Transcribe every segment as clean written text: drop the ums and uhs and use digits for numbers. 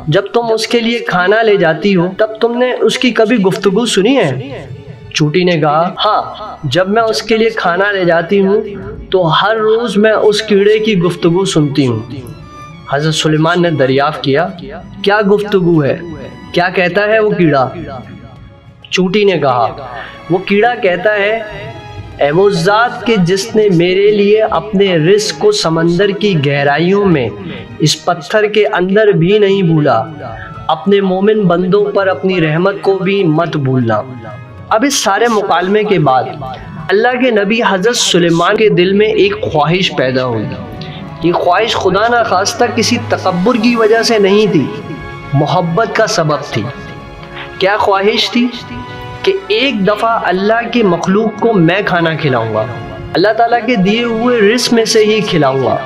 جب تم اس کے لیے کھانا لے جاتی ہو تب تم نے اس کی کبھی گفتگو سنی ہے؟ چونٹی نے کہا ہاں، جب میں اس کے لیے کھانا لے جاتی ہوں تو ہر روز میں اس کیڑے کی گفتگو سنتی ہوں۔ حضرت سلیمان نے دریافت کیا، کیا گفتگو ہے؟ کیا کہتا ہے وہ کیڑا؟ چونٹی نے کہا، وہ کیڑا کہتا ہے، اے وہ ذات کہ جس نے میرے لیے اپنے رزق کو سمندر کی گہرائیوں میں اس پتھر کے اندر بھی نہیں بھولا، اپنے مومن بندوں پر اپنی رحمت کو بھی مت بھولنا۔ اب اس سارے مکالمے کے بعد اللہ کے نبی حضرت سلیمان کے دل میں ایک خواہش پیدا ہوئی۔ یہ خواہش خدا نخواستہ کسی تکبر کی وجہ سے نہیں تھی، محبت کا سبب تھی۔ کیا خواہش تھی؟ کہ ایک دفعہ اللہ کی مخلوق کو میں کھانا کھلاؤں گا، اللہ تعالیٰ کے دیے ہوئے رزق میں سے ہی کھلاؤں گا۔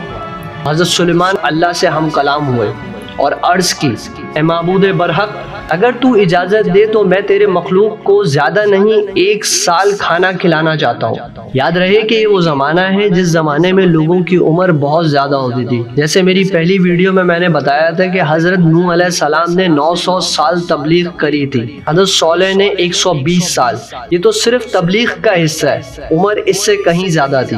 حضرت سلیمان اللہ سے ہم کلام ہوئے اور عرض کی، اے معبود برحق، اگر تو اجازت دے تو میں تیرے مخلوق کو زیادہ نہیں 1 سال کھانا کھلانا چاہتا ہوں۔ یاد رہے کہ یہ وہ زمانہ ہے جس زمانے میں لوگوں کی عمر بہت زیادہ ہوتی تھی۔ جیسے میری پہلی ویڈیو میں نے بتایا تھا کہ حضرت نوح علیہ السلام نے 900 سال تبلیغ کری تھی، حضرت صالح نے 120 سال۔ یہ تو صرف تبلیغ کا حصہ ہے، عمر اس سے کہیں زیادہ تھی۔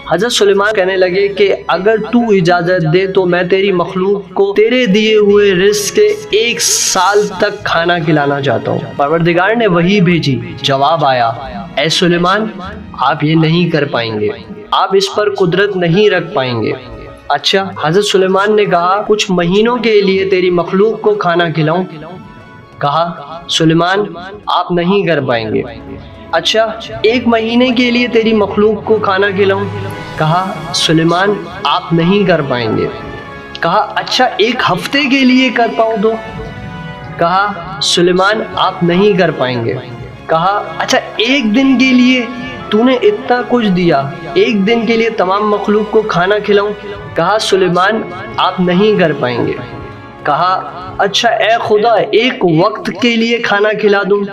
حضرت سلیمان کہنے لگے کہ اگر تو اجازت دے تو میں تیری مخلوق کو تیرے دیے ہوئے رزق کے 1 سال تک کھانا کھلانا چاہتا ہوں۔ پروردگار نے وحی بھیجی، جواب آیا، اے سلیمان، آپ یہ نہیں کر پائیں گے، آپ اس پر قدرت نہیں رکھ پائیں گے۔ اچھا، حضرت سلیمان نے کہا، کچھ مہینوں کے لیے تیری مخلوق کو کھانا کھلاؤں؟ کہا، سلیمان، آپ نہیں کر پائیں گے۔ اچھا، 1 مہینے کے لیے تیری مخلوق کو کھانا کھلاؤں؟ کہا، سلیمان، آپ نہیں کر پائیں گے۔ کہا، اچھا 1 ہفتے کے لیے کر پاؤں تو؟ کہا، سلیمان، آپ نہیں کر پائیں گے۔ کہا، اچھا 1 دن کے لیے؟ تو نے اتنا کچھ دیا، 1 دن کے لیے تمام مخلوق کو کھانا کھلاؤں؟ کہا، سلیمان، آپ نہیں کر پائیں گے۔ کہا، اچھا اے خدا 1 وقت کے لیے کھانا کھلا دوں؟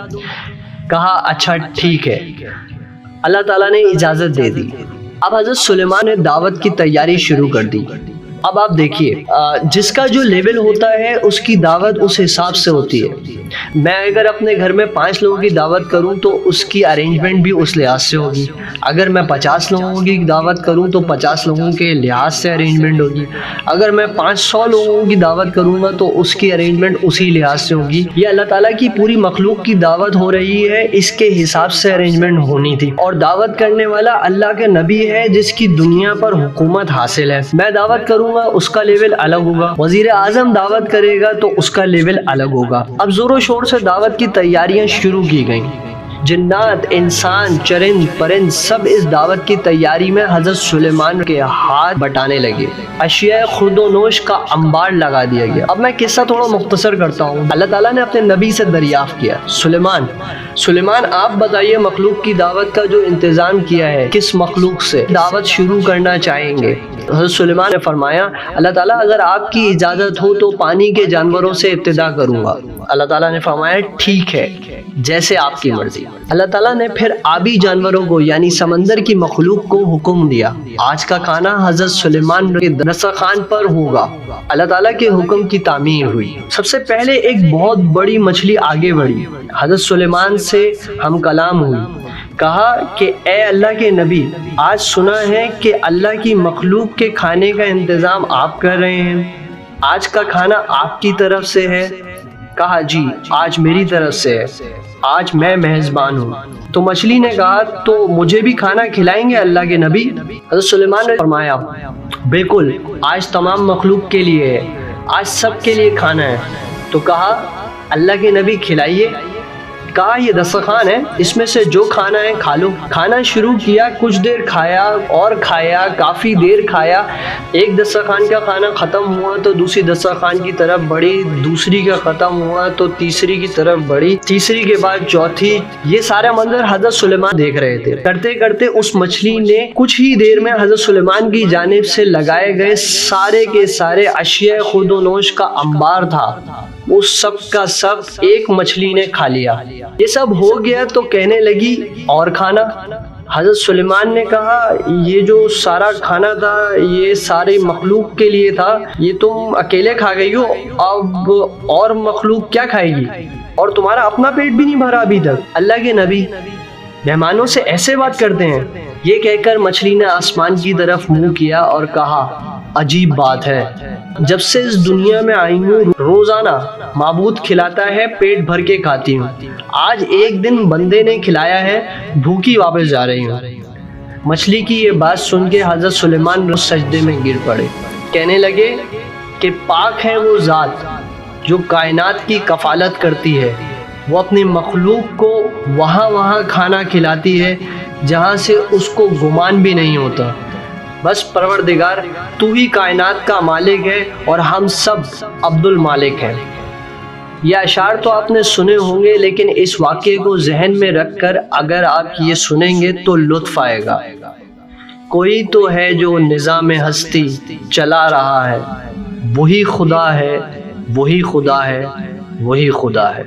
کہا، اچھا ٹھیک ہے۔ اللہ تعالیٰ نے اجازت دے دی۔ اب حضرت سلیمان نے دعوت کی تیاری شروع کر دی۔ اب آپ دیکھیے، جس کا جو لیول ہوتا ہے اس کی دعوت اس حساب سے ہوتی ہے۔ میں اگر اپنے گھر میں 5 لوگوں کی دعوت کروں تو اس کی ارینجمنٹ بھی اس لحاظ سے ہوگی۔ اگر میں 50 لوگوں کی دعوت کروں تو 50 لوگوں کے لحاظ سے ارینجمنٹ ہوگی۔ اگر میں 500 لوگوں کی دعوت کروں گا تو اس کی ارینجمنٹ اسی لحاظ سے ہوگی۔ یہ اللہ تعالیٰ کی پوری مخلوق کی دعوت ہو رہی ہے، اس کے حساب سے ارینجمنٹ ہونی تھی۔ اور دعوت کرنے والا اللہ کے نبی ہے جس کی دنیا پر حکومت حاصل ہے۔ میں دعوت کروں گا، اس کا لیول الگ ہوگا۔ وزیر اعظم دعوت کرے گا تو اس کا لیول الگ ہوگا۔ اب زور و شور سے دعوت کی تیاریاں شروع کی گئیں۔ جنات، انسان، چرند، پرند سب اس دعوت کی تیاری میں حضرت سلیمان کے ہاتھ بٹانے لگے۔ اشیاء خورد و نوش کا انبار لگا دیا گیا۔ اب میں قصہ تھوڑا مختصر کرتا ہوں۔ اللہ تعالیٰ نے اپنے نبی سے دریافت کیا، سلیمان آپ بتائیے مخلوق کی دعوت کا جو انتظام کیا ہے کس مخلوق سے دعوت شروع کرنا چاہیں گے؟ حضرت سلیمان نے فرمایا، اللہ تعالیٰ اگر آپ کی اجازت ہو تو پانی کے جانوروں سے ابتدا کروں گا۔ اللہ تعالیٰ نے فرمایا، ٹھیک ہے، جیسے آپ کی مرضی۔ اللہ تعالیٰ نے پھر آبی جانوروں کو یعنی سمندر کی مخلوق کو حکم دیا، آج کا کھانا حضرت سلیمان کے دسترخوان پر ہوگا۔ اللہ تعالیٰ کے حکم کی تعمیر ہوئی۔ سب سے پہلے ایک بہت بڑی مچھلی آگے بڑھی، حضرت سلیمان سے ہم کلام ہوئی، کہا کہ اے اللہ کے نبی، آج سنا ہے کہ اللہ کی مخلوق کے کھانے کا انتظام آپ کر رہے ہیں، آج کا کھانا آپ کی طرف سے ہے؟ کہا، جی آج میری طرف سے ہے، آج میں میزبان ہوں۔ تو مچھلی نے کہا، تو مجھے بھی کھانا کھلائیں گے اللہ کے نبی؟ حضرت سلیمان نے فرمایا، بالکل، آج تمام مخلوق کے لیے ہے، آج سب کے لیے کھانا ہے۔ تو کہا، اللہ کے نبی کھلائیے۔ کہا، یہ دسترخوان ہے، اس میں سے جو کھانا ہے کھا لو۔ کھانا شروع کیا، کچھ دیر کھایا اور کھایا، کافی دیر کھایا۔ ایک دسترخوان کا کھانا ختم ہوا تو دوسری دسترخوان کی طرف بڑھی، دوسری کا ختم ہوا تو تیسری کی طرف بڑھی، تیسری کے بعد چوتھی۔ یہ سارا منظر حضرت سلیمان دیکھ رہے تھے۔ کرتے کرتے اس مچھلی نے کچھ ہی دیر میں حضرت سلیمان کی جانب سے لگائے گئے سارے کے سارے اشیاء خورد و نوش کا انبار تھا، اس سب کا سب ایک مچھلی نے کھا لیا۔ یہ سب ہو گیا تو کہنے لگی، اور کھانا؟ حضرت سلیمان نے کہا یہ جو سارا کھانا تھا یہ ساری مخلوق کے لیے تھا، یہ تم اکیلے کھا گئی ہو، اب اور مخلوق کیا کھائے گی؟ اور تمہارا اپنا پیٹ بھی نہیں بھرا ابھی تک۔ اللہ کے نبی مہمانوں سے ایسے بات کرتے ہیں؟ یہ کہہ کر مچھلی نے آسمان کی طرف منہ کیا اور کہا عجیب بات ہے، جب سے اس دنیا میں آئی ہوں روزانہ معبود کھلاتا ہے، پیٹ بھر کے کھاتی ہوں، آج ایک دن بندے نے کھلایا ہے، بھوکی واپس جا رہی ہوں۔ مچھلی کی یہ بات سن کے حضرت سلیمان سجدے میں گر پڑے، کہنے لگے کہ پاک ہے وہ ذات جو کائنات کی کفالت کرتی ہے، وہ اپنی مخلوق کو وہاں کھانا کھلاتی ہے جہاں سے اس کو گمان بھی نہیں ہوتا۔ بس پروردگار تو ہی کائنات کا مالک ہے اور ہم سب عبد المالک ہیں۔ یہ اشعار تو آپ نے سنے ہوں گے، لیکن اس واقعے کو ذہن میں رکھ کر اگر آپ یہ سنیں گے تو لطف آئے گا۔ کوئی تو ہے جو نظام ہستی چلا رہا ہے، وہی خدا ہے، وہی خدا ہے، وہی خدا ہے۔